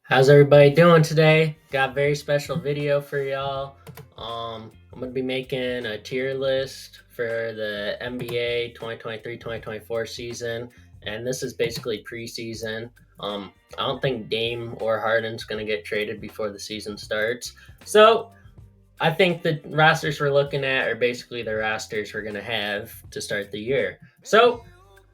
How's everybody doing today? Got a very special video for y'all. I'm gonna be making a tier list for the NBA 2023-2024 season, and this is basically preseason. I don't think Dame or Harden's gonna get traded before the season starts, so I think the rosters we're looking at are basically the rosters we're gonna have to start the year. So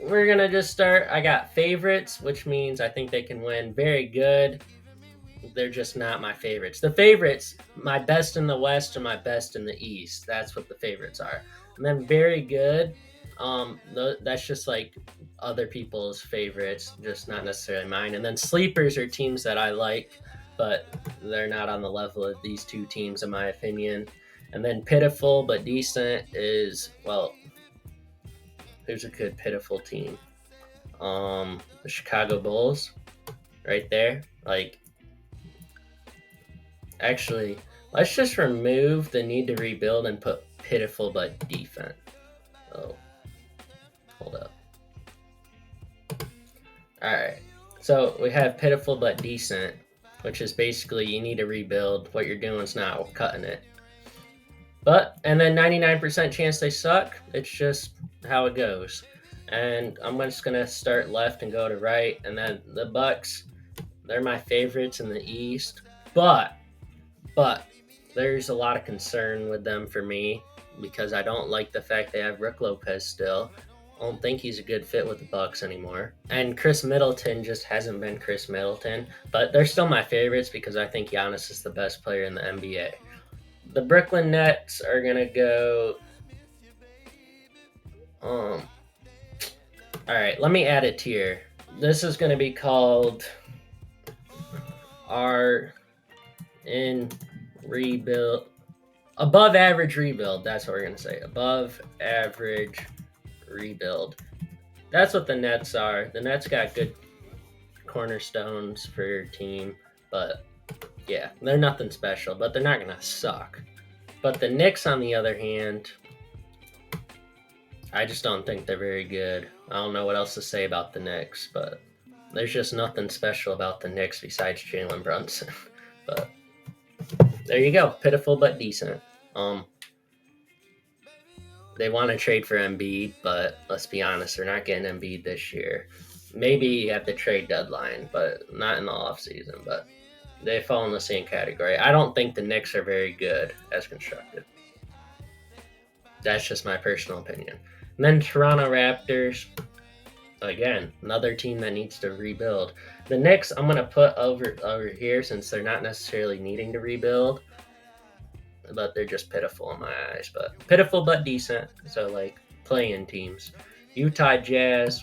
we're gonna just start. I got favorites, which means I think they can win. Very good, they're just not my favorites. The favorites, my best in the West and my best in the East. That's what the favorites are. And then very good. That's just like other people's favorites, just not necessarily mine. And then sleepers are teams that I like, but they're not on the level of these two teams, in my opinion. And then pitiful but decent is, well, who's a good pitiful team? The Chicago Bulls, right there. Like, actually, let's just remove the need to rebuild and put pitiful but decent. Oh, hold up. All right. So we have pitiful but decent, which is basically you need to rebuild. What you're doing is not cutting it. And then 99% chance they suck. It's just how it goes. And I'm just gonna start left and go to right. And then the Bucks, they're my favorites in the East, but there's a lot of concern with them for me because I don't like the fact they have Brook Lopez still. I don't think he's a good fit with the Bucks anymore. And Chris Middleton just hasn't been Chris Middleton, but they're still my favorites because I think Giannis is the best player in the NBA. The Brooklyn Nets are gonna go. All right, let me add a tier. This is gonna be called R in rebuild. Above average rebuild. That's what we're gonna say. Above average rebuild. That's what the Nets are. The Nets got good cornerstones for your team, but yeah, they're nothing special, but they're not gonna suck. But the Knicks, on the other hand, I just don't think they're very good. I don't know what else to say about the Knicks, but there's just nothing special about the Knicks besides Jalen Brunson. But there you go. Pitiful but decent. They want to trade for Embiid, but let's be honest, they're not getting Embiid this year. Maybe at the trade deadline, but not in the offseason. But they fall in the same category. I don't think the Knicks are very good as constructed. That's just my personal opinion. And then Toronto Raptors, again, another team that needs to rebuild. The Knicks, I'm going to put over here since they're not necessarily needing to rebuild, but they're just pitiful in my eyes. But pitiful but decent. So, like, play-in teams. Utah Jazz,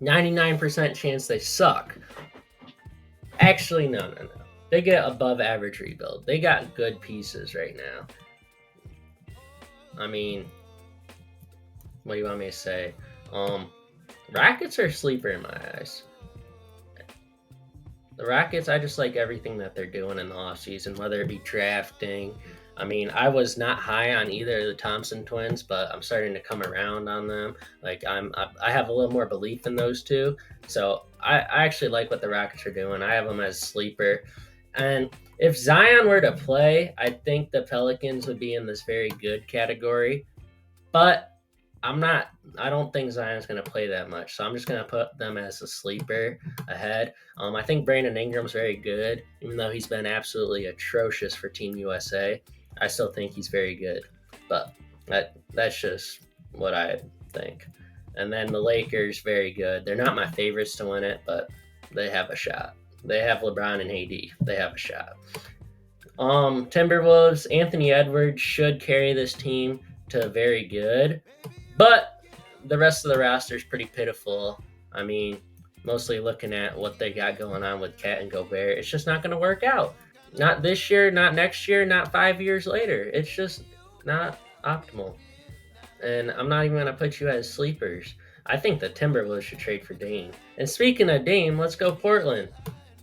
99% chance they suck. Actually, no. They get above average rebuild. They got good pieces right now. I mean, what do you want me to say? Rockets are a sleeper in my eyes. The Rockets, I just like everything that they're doing in the offseason, whether it be drafting. I mean, I was not high on either of the Thompson twins, but I'm starting to come around on them. Like I have a little more belief in those two. So I actually like what the Rockets are doing. I have them as sleeper. And if Zion were to play, I think the Pelicans would be in this very good category. But I don't think Zion's going to play that much. So I'm just going to put them as a sleeper ahead. I think Brandon Ingram's very good, even though he's been absolutely atrocious for Team USA. I still think he's very good. But that's just what I think. And then the Lakers, very good. They're not my favorites to win it, but they have a shot. They have LeBron and AD. They have a shot. Timberwolves, Anthony Edwards should carry this team to very good. But the rest of the roster is pretty pitiful. I mean, mostly looking at what they got going on with Cat and Gobert, it's just not going to work out. Not this year, not next year, not 5 years later. It's just not optimal. And I'm not even going to put you as sleepers. I think the Timberwolves should trade for Dame. And speaking of Dame, let's go Portland.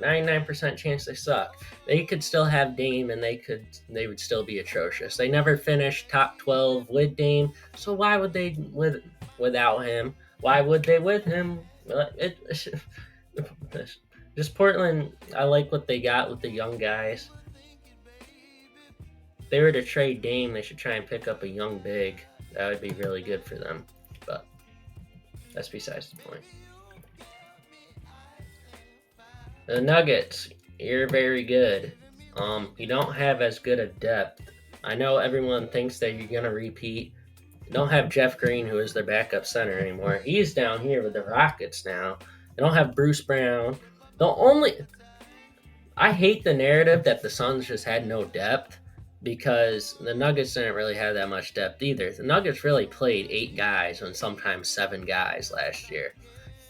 99% chance they suck. They could still have Dame and they would still be atrocious. They never finished top 12 with Dame, so why would they without him? Why would they with him? Just Just Portland, I like what they got with the young guys. If they were to trade Dame, they should try and pick up a young big. That would be really good for them. But that's besides the point. The Nuggets, you're very good. You don't have as good a depth. I know everyone thinks that you're gonna repeat. You don't have Jeff Green, who is their backup center anymore. He's down here with the Rockets now. They don't have Bruce Brown. The only I hate the narrative that the Suns just had no depth because the Nuggets didn't really have that much depth either. The Nuggets really played 8 guys and sometimes 7 guys last year.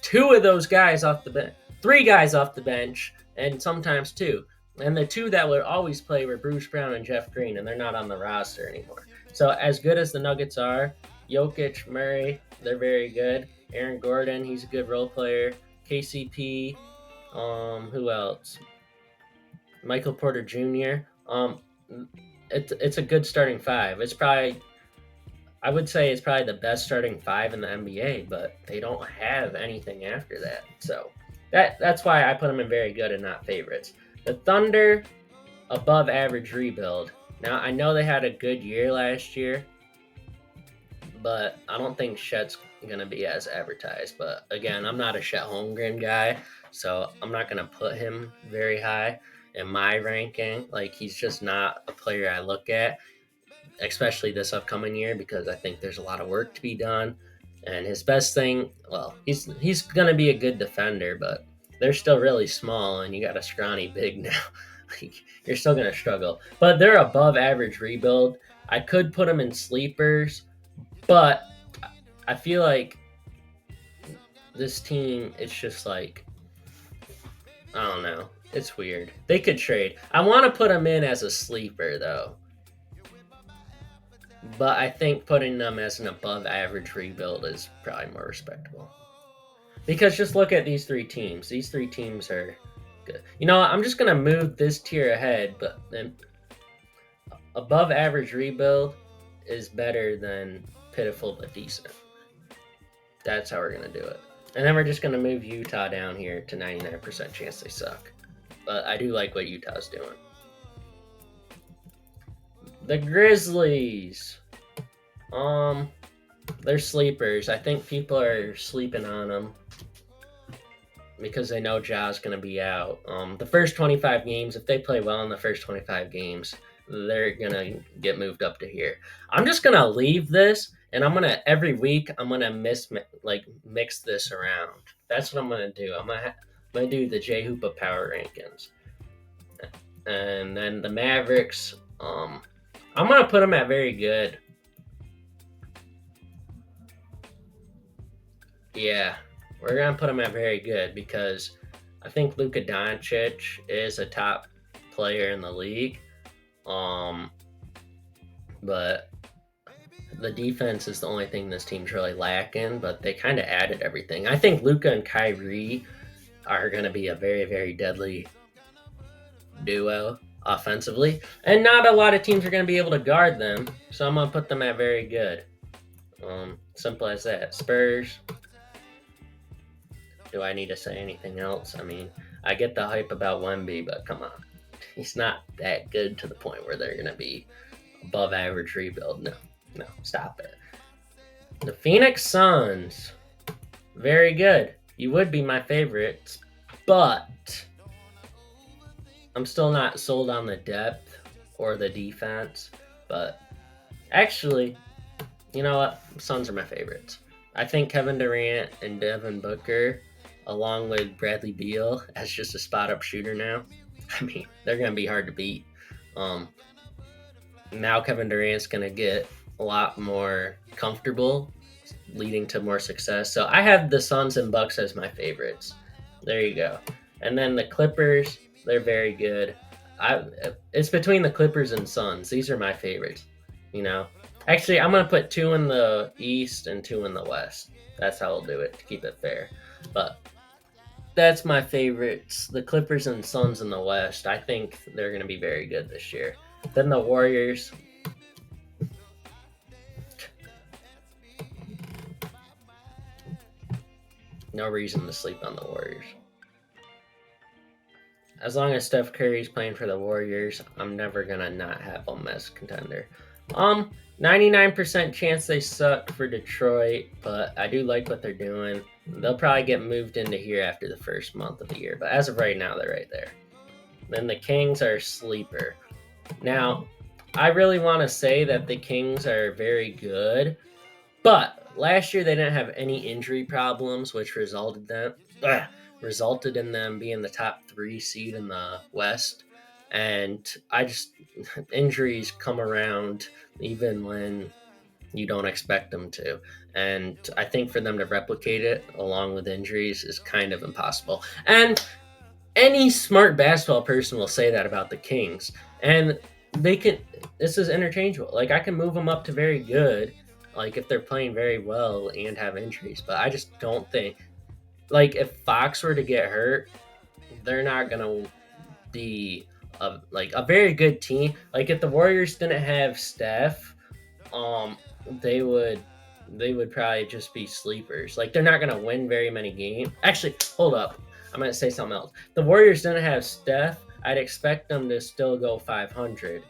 2 of those guys off the bench, 3 guys off the bench, and sometimes 2. And the 2 that would always play were Bruce Brown and Jeff Green, and they're not on the roster anymore. So as good as the Nuggets are, Jokic, Murray, they're very good. Aaron Gordon, he's a good role player. KCP, who else? Michael Porter Jr. It's a good starting 5. I would say it's probably the best starting 5 in the NBA, but they don't have anything after that. So that's why I put them in very good and not favorites. The Thunder, above average rebuild. Now I know they had a good year last year, but I don't think Chet's gonna be as advertised. But again, I'm not a Chet Holmgren guy, so I'm not gonna put him very high in my ranking. Like, he's just not a player I look at, especially this upcoming year, because I think there's a lot of work to be done. And his best thing, well, he's gonna be a good defender, but they're still really small, and you got a scrawny big now. Like, you're still gonna struggle. But they're above average rebuild. I could put them in sleepers, but I feel like this team, it's just like, I don't know. It's weird. They could trade. I want to put them in as a sleeper, though. But I think putting them as an above average rebuild is probably more respectable. Because just look at these 3 teams. These 3 teams are good. You know, I'm just going to move this tier ahead, but then above average rebuild is better than pitiful but decent. That's how we're going to do it. And then we're just going to move Utah down here to 99% chance they suck. But I do like what Utah's doing. The Grizzlies. They're sleepers. I think people are sleeping on them because they know Ja's going to be out. The first 25 games, if they play well in the first 25 games, they're going to get moved up to here. I'm just going to leave this, and I'm going to, every week, I'm going to mix this around. That's what I'm going to do. I'm going to do the J Hoopa Power Rankings. And then the Mavericks, I'm going to put them at very good. Yeah, we're going to put them at very good because I think Luka Doncic is a top player in the league. But the defense is the only thing this team's really lacking, but they kind of added everything. I think Luka and Kyrie are going to be a very, very deadly duo offensively, and not a lot of teams are going to be able to guard them, so I'm going to put them at very good. Simple as that. Spurs, do I need to say anything else? I mean, I get the hype about Wemby, but come on. He's not that good to the point where they're going to be above average rebuild. No, stop it. The Phoenix Suns, very good. You would be my favorites, but I'm still not sold on the depth or the defense. But actually, you know what? Suns are my favorites. I think Kevin Durant and Devin Booker, along with Bradley Beal as just a spot-up shooter now, I mean, they're going to be hard to beat. Now Kevin Durant's going to get a lot more comfortable, leading to more success. So I have the Suns and Bucks as my favorites. There you go. And then the Clippers, they're very good. It's between the Clippers and Suns. These are my favorites, you know. Actually, I'm going to put 2 in the East and 2 in the West. That's how I'll do it to keep it fair. But that's my favorites. The Clippers and Suns in the West. I think they're going to be very good this year. Then the Warriors. No reason to sleep on the Warriors. as long as Steph Curry's playing for the Warriors, I'm never gonna not have them as contender. 99% chance they suck for Detroit, but I do like what they're doing. They'll probably get moved into here after the first month of the year, but as of right now, they're right there. Then the Kings are a sleeper. Now, I really want to say that the Kings are very good, but last year they didn't have any injury problems, which resulted in them being the top 3 seed in the West. And I just injuries come around even when you don't expect them to. And I think for them to replicate it along with injuries is kind of impossible. And any smart basketball person will say that about the Kings. And they can, this is interchangeable. Like, I can move them up to very good, like, if they're playing very well and have injuries. But I just don't think, like, if Fox were to get hurt, they're not going to be a very good team. Like, if the Warriors didn't have Steph, um, they would probably just be sleepers. Like, they're not gonna win very many games. Actually, hold up. I'm gonna say something else. The Warriors didn't have Steph. I'd expect them to still go 500.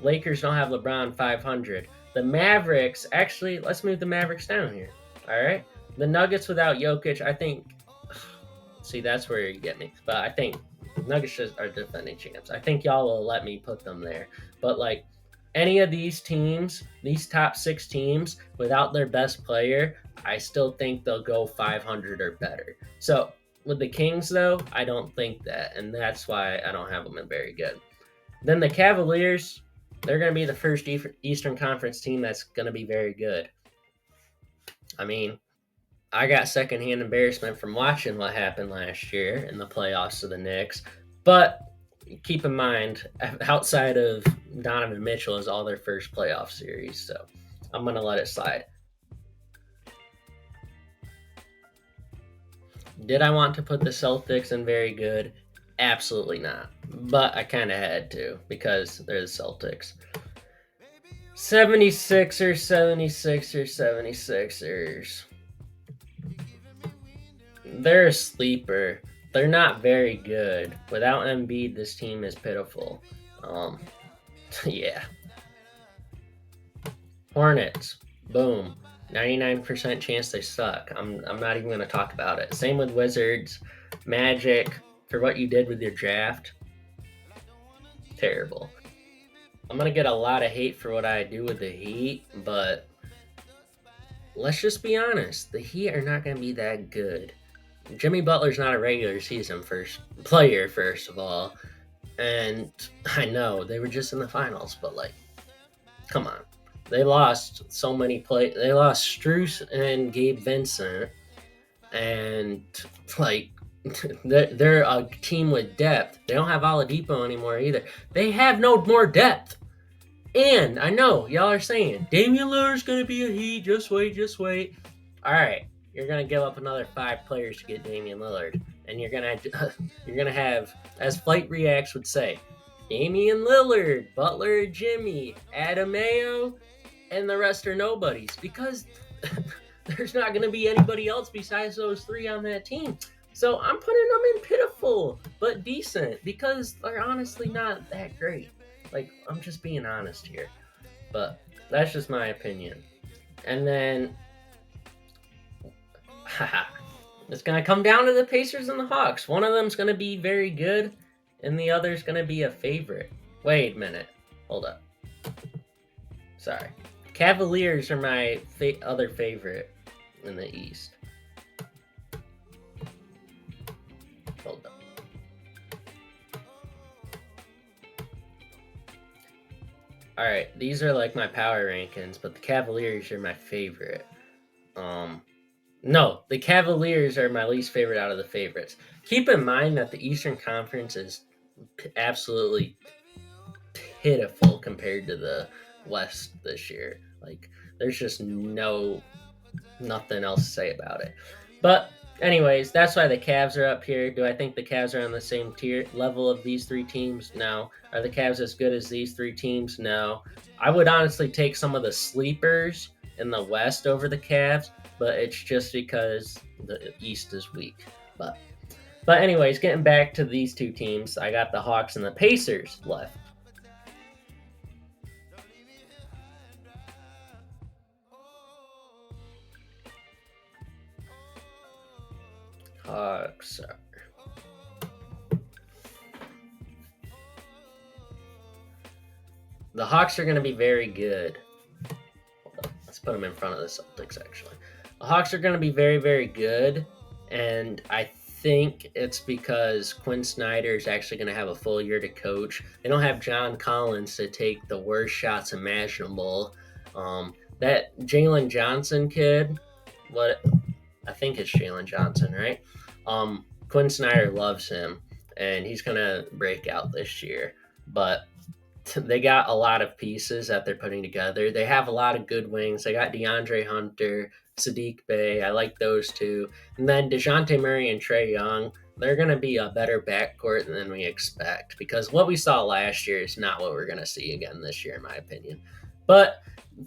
Lakers don't have LeBron 500. The Mavericks, actually, let's move the Mavericks down here. All right. The Nuggets without Jokic, I think. See, that's where you get me. But I think Nuggets are defending champs. I think y'all will let me put them there. But like, any of these teams, these top 6 teams, without their best player, I still think they'll go 500 or better. So with the Kings, though, I don't think that, and that's why I don't have them in very good. Then the Cavaliers, they're going to be the first Eastern Conference team that's going to be very good. I mean, I got secondhand embarrassment from watching what happened last year in the playoffs of the Knicks, but keep in mind, outside of Donovan Mitchell, is all their first playoff series, so I'm gonna let it slide. Did I want to put the Celtics in very good? Absolutely not. But I kind of had to because they're the Celtics. 76ers, 76ers, 76ers. They're a sleeper. They're not very good. Without Embiid, this team is pitiful. Yeah. Hornets. Boom. 99% chance they suck. I'm not even going to talk about it. Same with Wizards. Magic. For what you did with your draft. Terrible. I'm going to get a lot of hate for what I do with the Heat, but let's just be honest. The Heat are not going to be that good. Jimmy Butler's not a regular season player, first of all. And I know they were just in the finals, but like, come on. They lost so many They lost Strus and Gabe Vincent, and like, they're a team with depth. They don't have Oladipo anymore either. They have no more depth. And I know y'all are saying Damian Lillard's gonna be a Heat. Just wait, just wait. All right, you're gonna give up another 5 players to get Damian Lillard, and you're gonna have, as Flight Reacts would say, Damian Lillard, Butler, Jimmy, Adameo, and the rest are nobodies because there's not gonna be anybody else besides those 3 on that team. So I'm putting them in pitiful but decent because they're honestly not that great. Like, I'm just being honest here, but that's just my opinion. And then it's going to come down to the Pacers and the Hawks. One of them's going to be very good, and the other's going to be a favorite. Wait a minute. Hold up. Sorry. Cavaliers are my other favorite in the East. Hold up. All right, these are like my power rankings, but the Cavaliers are my favorite. No, the Cavaliers are my least favorite out of the favorites. Keep in mind that the Eastern Conference is absolutely pitiful compared to the West this year. Like, there's just nothing else to say about it. But anyways, that's why the Cavs are up here. Do I think the Cavs are on the same tier level of these 3 teams? No. Are the Cavs as good as these 3 teams? No. I would honestly take some of the sleepers in the West over the Cavs, but it's just because the East is weak. But But anyways, getting back to these two teams, I got the Hawks and the Pacers left. Hawks. The Hawks are going to be very good. Let's put them in front of the Celtics, actually. The Hawks are going to be very, very good. And I think it's because Quinn Snyder is actually going to have a full year to coach. They don't have John Collins to take the worst shots imaginable. That Jalen Johnson kid, what I think it's Jalen Johnson, right? Quinn Snyder loves him, and he's going to break out this year. But they got a lot of pieces that they're putting together. They have a lot of good wings. They got DeAndre Hunter, Sadiq Bey. I like those two. And then DeJounte Murray and Trae Young. They're going to be a better backcourt than we expect because what we saw last year is not what we're going to see again this year, in my opinion. But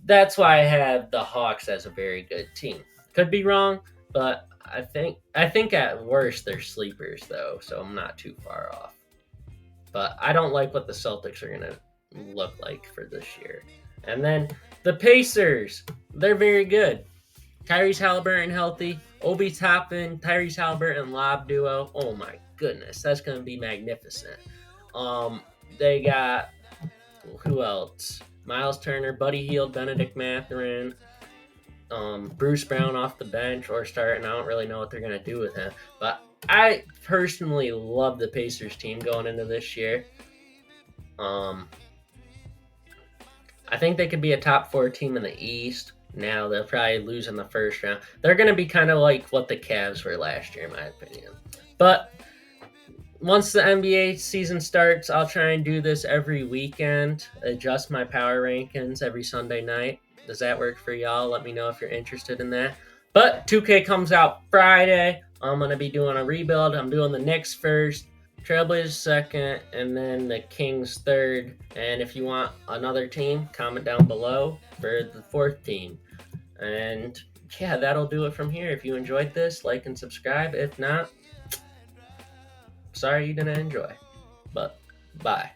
that's why I have the Hawks as a very good team. Could be wrong, but I think at worst they're sleepers though, so I'm not too far off. But I don't like what the Celtics are going to look like for this year. And then the Pacers, they're very good. Tyrese Halliburton healthy, Obi Toppin, Tyrese Halliburton lob duo. Oh my goodness, that's going to be magnificent. They got who else? Miles Turner, Buddy Hield, Benedict Mathurin, Bruce Brown off the bench or starting. I don't really know what they're going to do with him, but I personally love the Pacers team going into this year. I think they could be a top 4 team in the East. Now they'll probably lose in the first round. They're going to be kind of like what the Cavs were last year, in my opinion. But once the NBA season starts, I'll try and do this every weekend, adjust my power rankings every Sunday night. Does that work for y'all? Let me know if you're interested in that. But 2K comes out Friday. I'm going to be doing a rebuild. I'm doing the Knicks first, Trailblazers second, and then the Kings third. And if you want another team, comment down below for the fourth team. And yeah, that'll do it from here. If you enjoyed this, like and subscribe. If not, sorry you didn't enjoy. But bye.